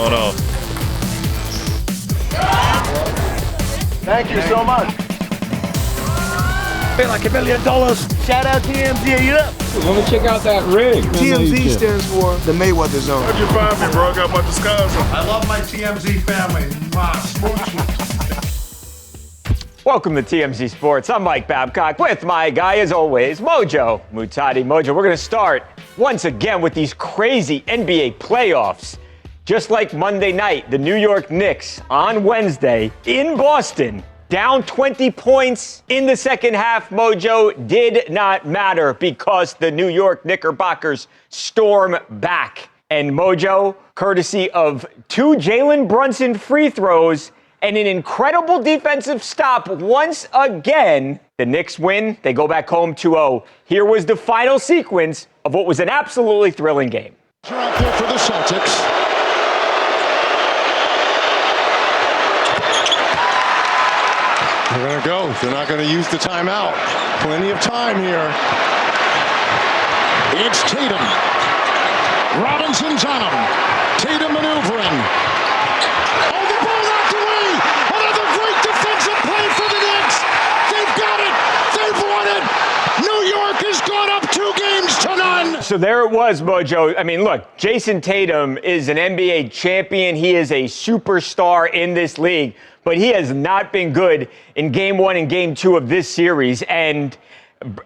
going on. Thank you so much. Pay like $1 million. Shout out TMZ, you up? Let me check out that rig. TMZ stands for the Mayweather Zone. How'd you find me, bro? I got my disguise on. I love my TMZ family. Welcome to TMZ Sports. I'm Mike Babcock with my guy, as always, Mojo Muhtadi. Mojo, we're going to start once again with these crazy NBA playoffs. Just like Monday night, the New York Knicks on Wednesday in Boston, down 20 points in the second half, Mojo, did not matter because the New York Knickerbockers storm back. And Mojo, courtesy of 2 Jalen Brunson free throws and an incredible defensive stop once again, the Knicks win. They go back home 2-0. Here was the final sequence of what was an absolutely thrilling game. Out there for the Celtics. They're going to go. They're not going to use the timeout. Plenty of time here. It's Tatum. Robinson's on him. Tatum maneuvering. Oh, the ball knocked away. Another great defensive play for the Knicks. They've got it. They've won it. New York has gone up 2 games to none. So there it was, Mojo. I mean, look, Jason Tatum is an NBA champion. He is a superstar in this league, but he has not been good in Game 1 and Game 2 of this series. And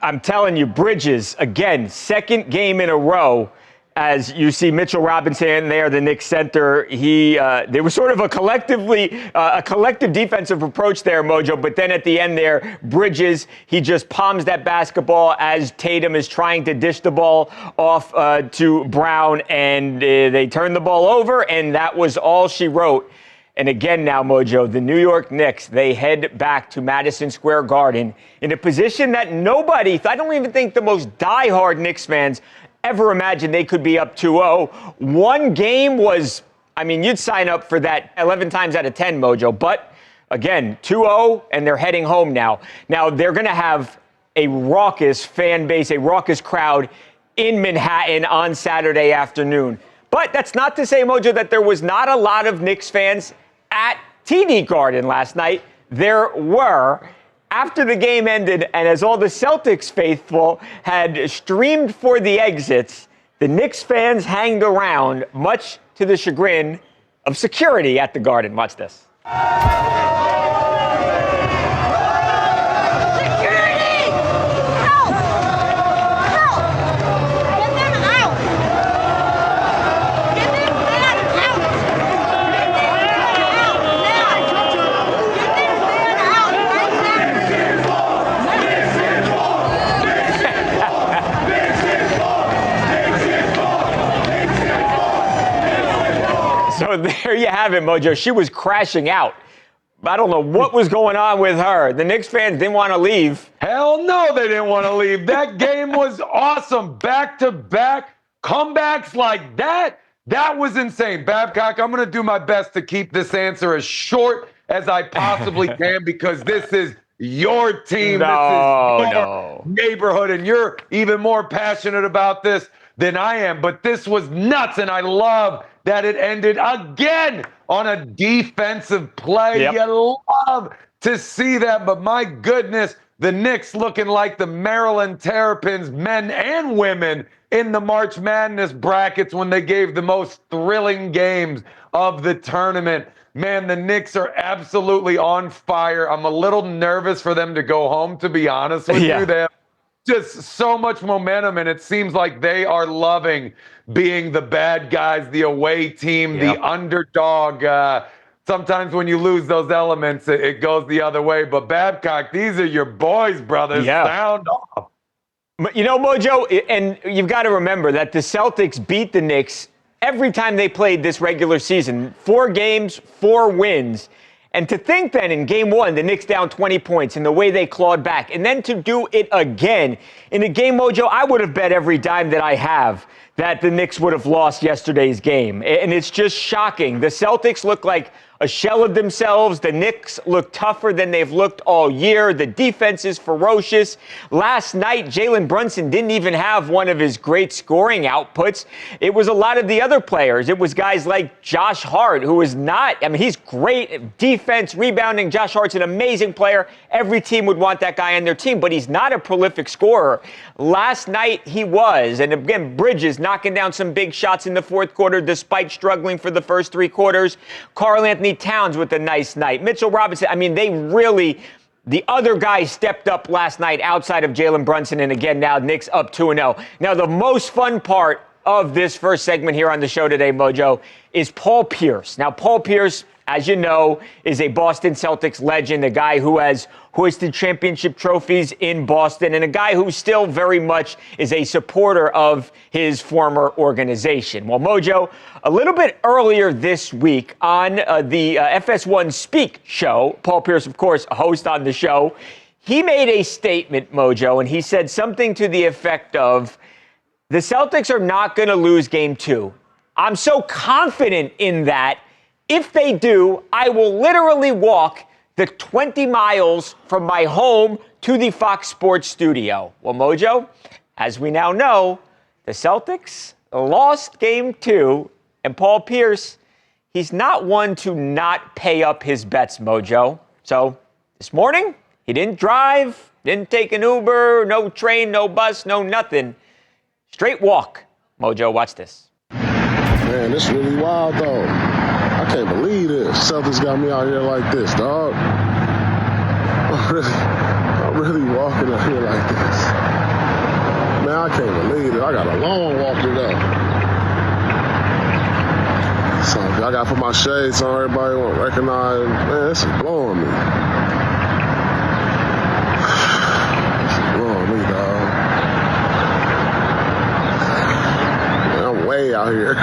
I'm telling you, Bridges, again, second game in a row, as you see Mitchell Robinson there, the Knicks center. There was sort of a collective defensive approach there, Mojo. But then at the end there, Bridges, he just palms that basketball as Tatum is trying to dish the ball off to Brown, and they turn the ball over, and that was all she wrote. And again now, Mojo, the New York Knicks, they head back to Madison Square Garden in a position that nobody, I don't even think the most diehard Knicks fans ever imagined they could be up 2-0. One game was, I mean, you'd sign up for that 11 times out of 10, Mojo. But again, 2-0, and they're heading home now. Now, they're going to have a raucous fan base, a raucous crowd in Manhattan on Saturday afternoon. But that's not to say, Mojo, that there was not a lot of Knicks fans at TD Garden last night. There were. After the game ended, and as all the Celtics faithful had streamed for the exits, the Knicks fans hanged around, much to the chagrin of security at the Garden. Watch this. So there you have it, Mojo. She was crashing out. I don't know what was going on with her. The Knicks fans didn't want to leave. Hell no, they didn't want to leave. That game was awesome. Back-to-back comebacks like that. That was insane. Babcock, I'm going to do my best to keep this answer as short as I possibly can because this is your team. This is your neighborhood, and you're even more passionate about this than I am. But this was nuts, and I love that it ended again on a defensive play. Yep. You love to see that, but my goodness, the Knicks looking like the Maryland Terrapins, men and women, in the March Madness brackets when they gave the most thrilling games of the tournament. Man, the Knicks are absolutely on fire. I'm a little nervous for them to go home, to be honest with you. They have just so much momentum, and it seems like they are loving being the bad guys, the away team, the underdog. Sometimes when you lose those elements, it goes the other way. But Babcock, these are your boys, brothers. Sound off. You know, Mojo, and you've got to remember that the Celtics beat the Knicks every time they played this regular season. 4 games, 4 wins. And to think then in Game 1, the Knicks down 20 points and the way they clawed back, and then to do it again in a game, Mojo, I would have bet every dime that I have that the Knicks would have lost yesterday's game. And it's just shocking. The Celtics look like a shell of themselves. The Knicks look tougher than they've looked all year. The defense is ferocious. Last night, Jalen Brunson didn't even have one of his great scoring outputs. It was a lot of the other players. It was guys like Josh Hart, who is not, I mean, he's great defense, rebounding. Josh Hart's an amazing player. Every team would want that guy on their team, but he's not a prolific scorer. Last night, he was. And again, Bridges knocking down some big shots in the fourth quarter despite struggling for the first three quarters. Karl Anthony Towns with a nice night. Mitchell Robinson, I mean, the other guys stepped up last night outside of Jalen Brunson, and again, now Knicks up 2-0. Now, the most fun part of this first segment here on the show today, Mojo, is Paul Pierce. Now, Paul Pierce, as you know, is a Boston Celtics legend, a guy who has hoisted championship trophies in Boston, and a guy who still very much is a supporter of his former organization. Well, Mojo, a little bit earlier this week on the FS1 Speak show, Paul Pierce, of course, a host on the show, he made a statement, Mojo, and he said something to the effect of, the Celtics are not going to lose game 2. I'm so confident in that. If they do, I will literally walk the 20 miles from my home to the Fox Sports studio. Well, Mojo, as we now know, the Celtics lost game 2, and Paul Pierce, he's not one to not pay up his bets, Mojo. So this morning, he didn't drive, didn't take an Uber, no train, no bus, no nothing. Straight walk. Mojo, watch this. Man, this really wild, though. I can't believe this. Celtics got me out here like this, dog. I'm really walking out here like this. Man, I can't believe it. I got a long walk to go. So I got to put my shades on. Everybody won't recognize. Man, this is blowing me. This is blowing me, dog. Man, I'm way out here.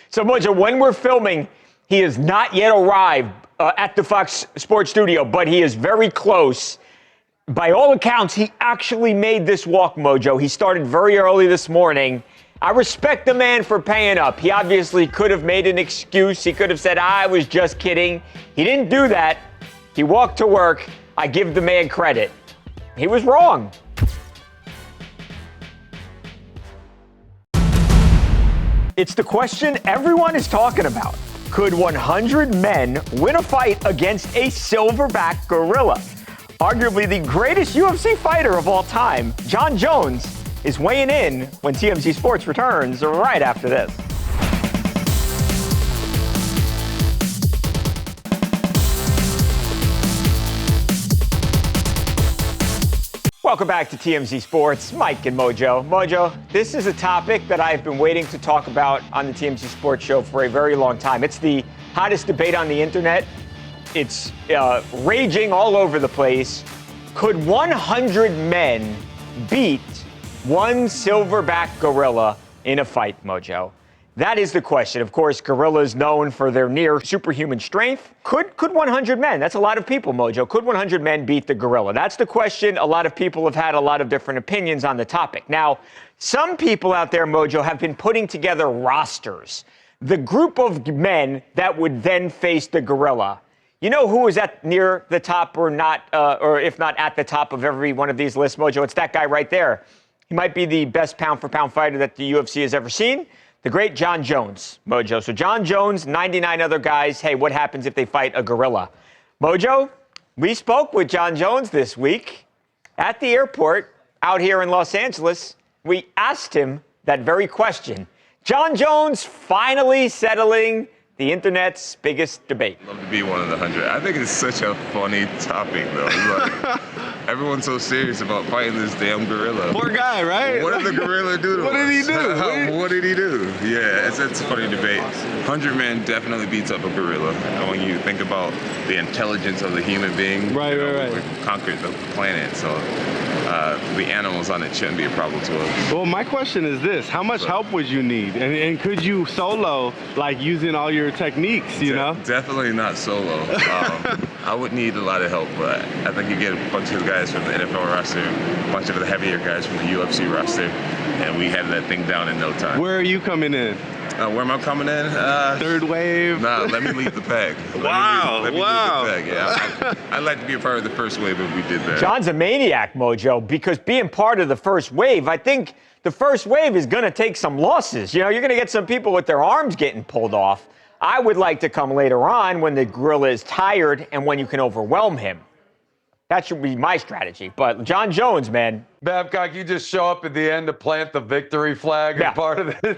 So, Mojo, when we're filming, he has not yet arrived at the Fox Sports studio, but he is very close. By all accounts, he actually made this walk, Mojo. He started very early this morning. I respect the man for paying up. He obviously could have made an excuse. He could have said, I was just kidding. He didn't do that. He walked to work. I give the man credit. He was wrong. It's the question everyone is talking about. Could 100 men win a fight against a silverback gorilla? Arguably the greatest UFC fighter of all time, Jon Jones, is weighing in when TMZ Sports returns right after this. Welcome back to TMZ Sports. Mike and Mojo. Mojo, this is a topic that I've been waiting to talk about on the TMZ Sports show for a very long time. It's the hottest debate on the internet. It's raging all over the place. Could 100 men beat one silverback gorilla in a fight, Mojo? That is the question. Of course, gorillas known for their near superhuman strength. Could 100 men, that's a lot of people, Mojo, could 100 men beat the gorilla? That's the question. A lot of people have had a lot of different opinions on the topic. Now, some people out there, Mojo, have been putting together rosters. The group of men that would then face the gorilla. You know who is at near the top or not, or if not at the top of every one of these lists, Mojo? It's that guy right there. He might be the best pound-for-pound fighter that the UFC has ever seen. The great Jon Jones, Mojo. So Jon Jones, 99 other guys. Hey, what happens if they fight a gorilla? Mojo, we spoke with Jon Jones this week at the airport out here in Los Angeles. We asked him that very question. Jon Jones finally settling the internet's biggest debate. Love to be one of the 100. I think it's such a funny topic, though. It's like, everyone's so serious about fighting this damn gorilla. Poor guy, right? What did the gorilla do to What did he us? do? What did he do? Yeah, it's a funny debate. 100 men definitely beats up a gorilla. And when you think about the intelligence of the human being, Right. we conquered the planet. So the animals on it shouldn't be a problem to us. Well, my question is this: how much help would you need, and could you solo, like using all your techniques? You know, definitely not solo. I would need a lot of help, but I think you get a bunch of guys from the NFL roster, a bunch of the heavier guys from the UFC roster, and we have that thing down in no time. Where are you coming in? Where am I coming in? Third wave? Nah, let me lead the pack. Wow. Let me lead the pack. Yeah, I'd like to be a part of the first wave if we did that. John's a maniac, Mojo, because being part of the first wave, I think the first wave is going to take some losses. You know, you're going to get some people with their arms getting pulled off. I would like to come later on when the gorilla is tired and when you can overwhelm him. That should be my strategy. But Jon Jones, man. Babcock, you just show up at the end to plant the victory flag as part of the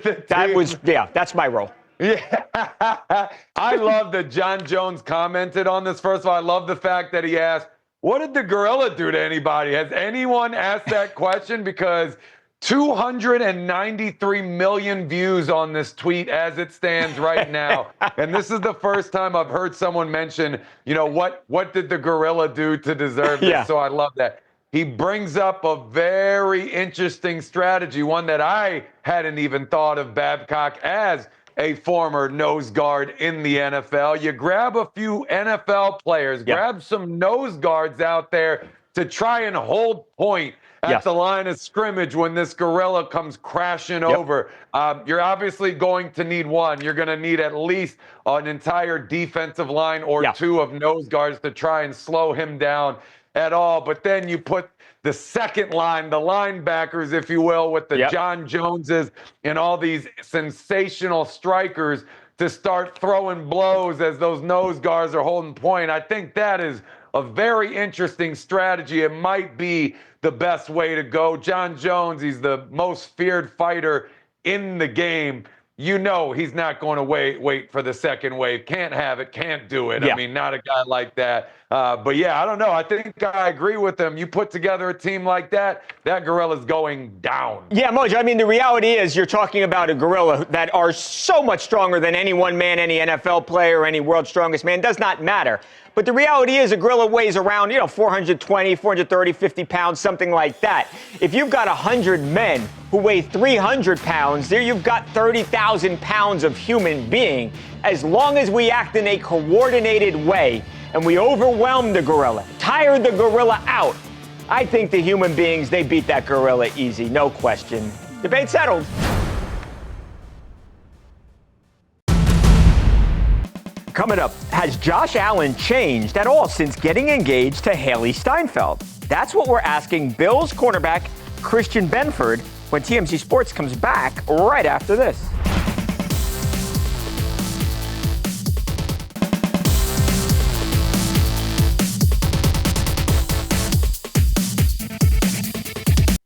team. That's my role. Yeah. I love that Jon Jones commented on this. First of all, I love the fact that he asked, what did the gorilla do to anybody? Has anyone asked that question? Because 293 million views on this tweet as it stands right now. And this is the first time I've heard someone mention, you know, what did the gorilla do to deserve this? Yeah. So I love that. He brings up a very interesting strategy, one that I hadn't even thought of, Babcock, as a former nose guard in the NFL. You grab a few NFL players, grab some nose guards out there to try and hold point at the line of scrimmage when this gorilla comes crashing over. You're obviously going to need one. You're going to need at least an entire defensive line or two of nose guards to try and slow him down at all. But then you put the second line, the linebackers, if you will, with the Jon Joneses and all these sensational strikers to start throwing blows as those nose guards are holding point. I think that is a very interesting strategy. It might be the best way to go. Jon Jones, he's the most feared fighter in the game. You know he's not going to wait for the second wave. Can't have it, can't do it. I mean, not a guy like that. But yeah, I don't know. I think I agree with him. You put together a team like that, that gorilla's going down. Yeah, Mojo, I mean, the reality is you're talking about a gorilla that are so much stronger than any one man, any NFL player, any world's strongest man. Does not matter. But the reality is a gorilla weighs around, 420, 430, 50 pounds, something like that. If you've got 100 men who weigh 300 pounds, there you've got 30,000 pounds of human being. As long as we act in a coordinated way and we overwhelm the gorilla, tire the gorilla out, I think the human beings, they beat that gorilla easy, no question. Debate settled. Coming up, has Josh Allen changed at all since getting engaged to Haley Steinfeld? That's what we're asking Bills cornerback Christian Benford when TMZ Sports comes back right after this.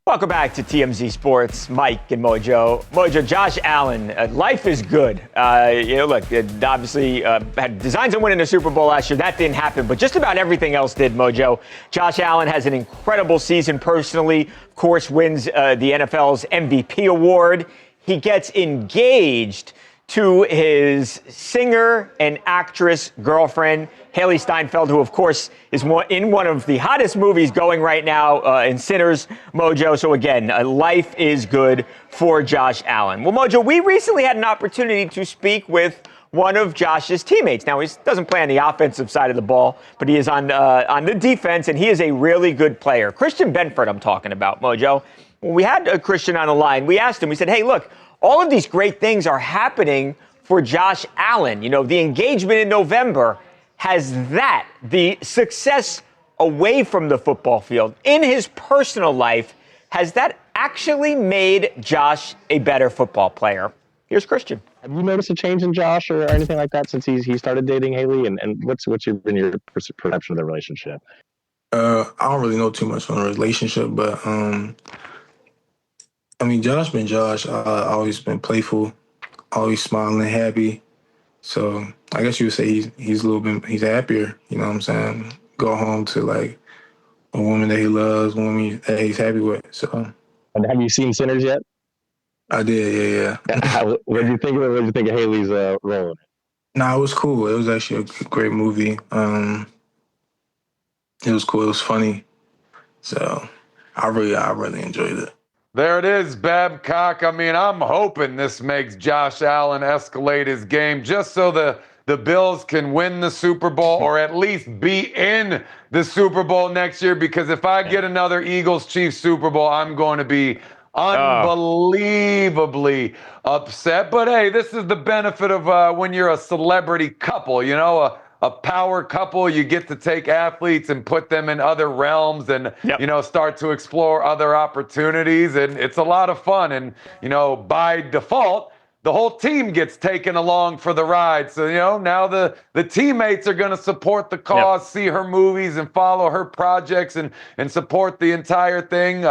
Welcome back to TMZ Sports, Mike and Mojo. Mojo, Josh Allen, life is good. Look, it obviously had designs on winning the Super Bowl last year. That didn't happen, but just about everything else did, Mojo. Josh Allen has an incredible season personally. Of course, wins the NFL's MVP award. He gets engaged to his singer and actress girlfriend, Haley Steinfeld, who, of course, is in one of the hottest movies going right now in Sinners, Mojo. So, again, life is good for Josh Allen. Well, Mojo, we recently had an opportunity to speak with one of Josh's teammates. Now, he doesn't play on the offensive side of the ball, but he is on the defense, and he is a really good player. Christian Benford, I'm talking about, Mojo. When we had Christian on the line, we asked him, we said, hey, look, all of these great things are happening for Josh Allen. The engagement in November, has that, the success away from the football field, in his personal life, has that actually made Josh a better football player? Here's Christian. Have you noticed a change in Josh or anything like that since he started dating Haley? And what's been your perception of the relationship? I don't really know too much on the relationship, but Josh been Josh. Always been playful, always smiling, happy. So I guess you would say he's a little bit happier. You know what I'm saying? Go home to like a woman that he loves, a woman that he's happy with. So. And have you seen Sinners yet? I did, yeah. What did you think of it? What did you think of Haley's role in it? Nah, it was cool. It was actually a great movie. It was cool. It was funny. So I really enjoyed it. There it is, Babcock. I mean, I'm hoping this makes Josh Allen escalate his game just so the Bills can win the Super Bowl or at least be in the Super Bowl next year, because if I get another Eagles-Chiefs Super Bowl, I'm going to be unbelievably upset. But hey, this is the benefit of when you're a celebrity couple, you know, a power couple. You get to take athletes and put them in other realms and, you know, start to explore other opportunities. And it's a lot of fun. And, you know, by default, the whole team gets taken along for the ride. So, you know, now the teammates are going to support the cause, see her movies and follow her projects and support the entire thing.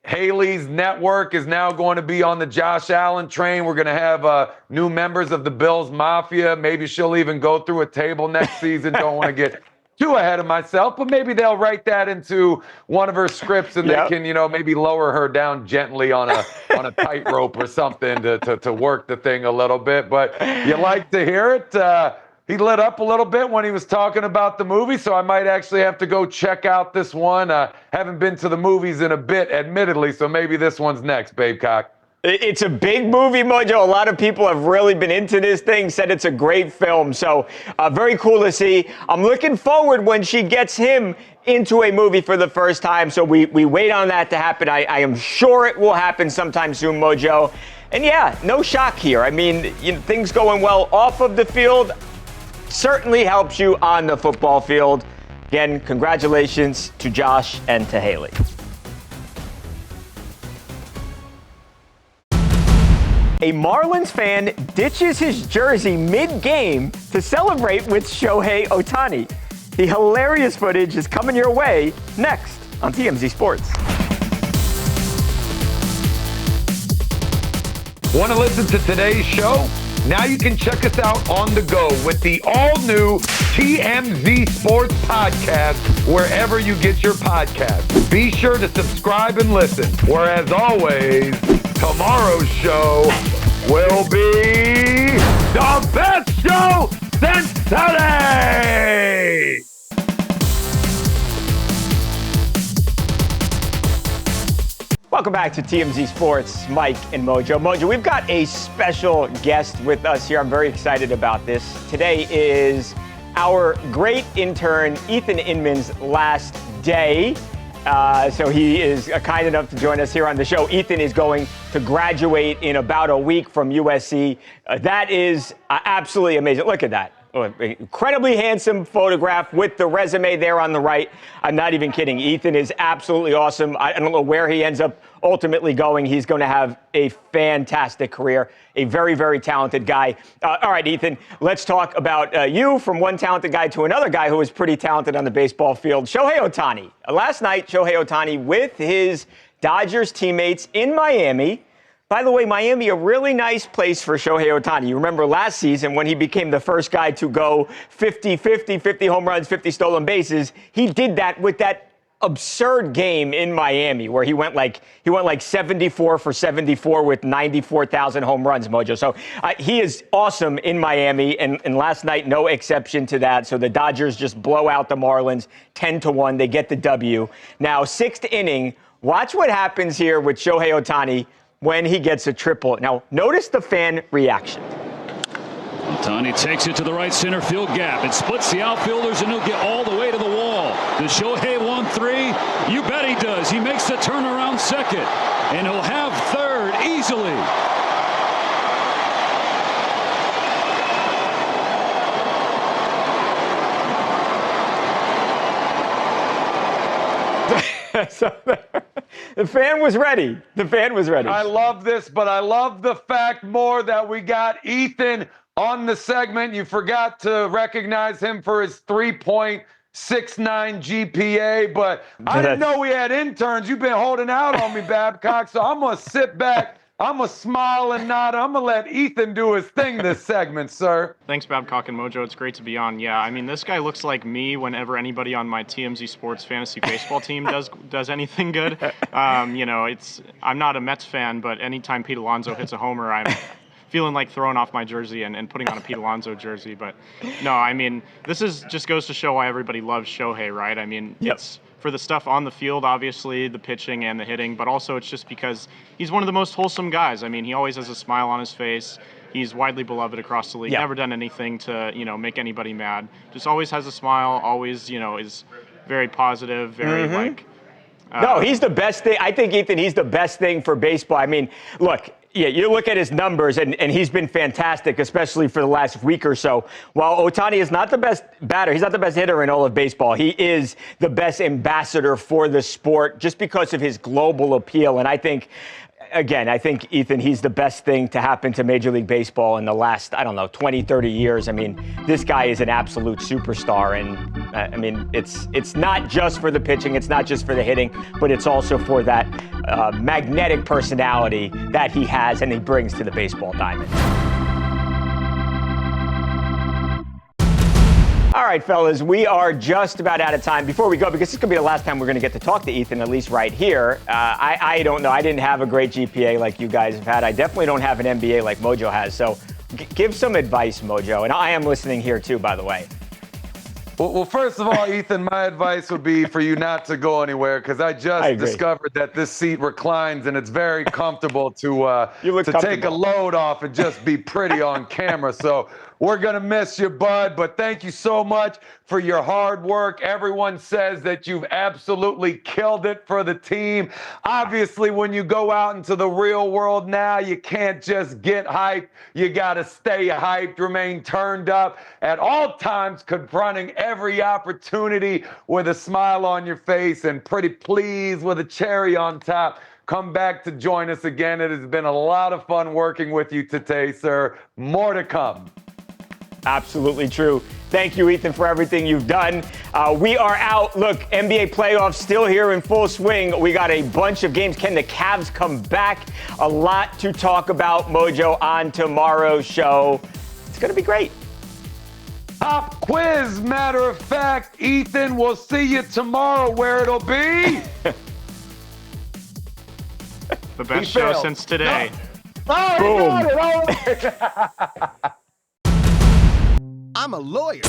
Haley's network is now going to be on the Josh Allen train. We're going to have new members of the Bills Mafia. Maybe she'll even go through a table next season. Don't want to get too ahead of myself, but maybe they'll write that into one of her scripts and they can, you know, maybe lower her down gently on a tightrope or something to work the thing a little bit. But you like to hear it. He lit up a little bit when he was talking about the movie, so I might actually have to go check out this one. Haven't been to the movies in a bit, admittedly, so maybe this one's next, Babecock. It's a big movie, Mojo. A lot of people have really been into this thing, said it's a great film. So very cool to see. I'm looking forward when she gets him into a movie for the first time. So we wait on that to happen. I am sure it will happen sometime soon, Mojo. And yeah, no shock here. I mean, you know, things going well off of the field certainly helps you on the football field. Again, congratulations to Josh and to Haley. A Marlins fan ditches his jersey mid-game to celebrate with Shohei Ohtani. The hilarious footage is coming your way next on TMZ Sports. Want to listen to today's show? Now you can check us out on the go with the all-new TMZ Sports podcast wherever you get your podcasts. Be sure to subscribe and listen. Whereas always, tomorrow's show will be the best show since today! Welcome back to TMZ Sports, Mike and Mojo. Mojo, we've got a special guest with us here. I'm very excited about this. Today is our great intern, Ethan Inman's last day. So he is kind enough to join us here on the show. Ethan is going to graduate in about a week from USC. That is absolutely amazing. Look at that. Incredibly handsome photograph with the resume there on the right. I'm not even kidding. Ethan is absolutely awesome. I don't know where he ends up ultimately going. He's going to have a fantastic career, a very, very talented guy. All right, Ethan, let's talk about you, from one talented guy to another guy who is pretty talented on the baseball field, Shohei Ohtani. Last night, Shohei Ohtani with his Dodgers teammates in Miami. By the way, Miami, a really nice place for Shohei Ohtani. You remember last season when he became the first guy to go 50-50, 50 home runs, 50 stolen bases. He did that with that absurd game in Miami where he went like 74 for 74 with 94,000 home runs, Mojo. So he is awesome in Miami, and last night, no exception to that. So the Dodgers just blow out the Marlins 10-1. They get the W. Now, sixth inning, watch what happens here with Shohei Ohtani when he gets a triple. Now, notice the fan reaction. Ohtani takes it to the right center field gap. It splits the outfielders, and he'll get all the way to the wall. Does Shohei want three? You bet he does. He makes the turnaround second, and he'll have third easily. So the fan was ready. The fan was ready. I love this, but I love the fact more that we got Ethan on the segment. You forgot to recognize him for his 3.69 GPA, but I didn't know we had interns. You've been holding out on me, Babcock, so I'm going to sit back. I'm going to smile and nod. I'm going to let Ethan do his thing this segment, sir. Thanks, Babcock and Mojo. It's great to be on. Yeah, I mean, this guy looks like me whenever anybody on my TMZ Sports fantasy baseball team does anything good. You know, I'm not a Mets fan, but anytime Pete Alonso hits a homer, I'm feeling like throwing off my jersey and putting on a Pete Alonso jersey. But no, I mean, this just goes to show why everybody loves Shohei, right? I mean, it's for the stuff on the field, obviously, the pitching and the hitting, but also it's just because he's one of the most wholesome guys. I mean, he always has a smile on his face. He's widely beloved across the league. Never done anything to, make anybody mad. Just always has a smile, always, is very positive, very no, he's the best thing. I think, Ethan, he's the best thing for baseball. I mean, look, you look at his numbers, and he's been fantastic, especially for the last week or so. While Ohtani is not the best batter, he's not the best hitter in all of baseball, he is the best ambassador for the sport just because of his global appeal. And I think, again, Ethan, he's the best thing to happen to Major League Baseball in the last, 20, 30 years. I mean, this guy is an absolute superstar. And, it's not just for the pitching, it's not just for the hitting, but it's also for that magnetic personality that he has and he brings to the baseball diamond. All right, fellas, we are just about out of time. Before we go, because this is going to be the last time we're going to get to talk to Ethan, at least right here, I don't know. I didn't have a great GPA like you guys have had. I definitely don't have an MBA like Mojo has. So give some advice, Mojo. And I am listening here, too, by the way. Well, first of all, Ethan, my advice would be for you not to go anywhere because I just discovered that this seat reclines and it's very comfortable to take a load off and just be pretty on camera. So we're going to miss you, bud, but thank you so much for your hard work. Everyone says that you've absolutely killed it for the team. Obviously, when you go out into the real world now, you can't just get hyped. You got to stay hyped, remain turned up at all times, confronting every opportunity with a smile on your face and pretty pleased with a cherry on top. Come back to join us again. It has been a lot of fun working with you today, sir. More to come. Absolutely true. Thank you, Ethan, for everything you've done. We are out. Look, NBA playoffs still here in full swing. We got a bunch of games. Can the Cavs come back? A lot to talk about, Mojo, on tomorrow's show. It's going to be great. Pop quiz, matter of fact. Ethan, we'll see you tomorrow where it'll be. The best show since today. No. Oh, boom. I'm a lawyer.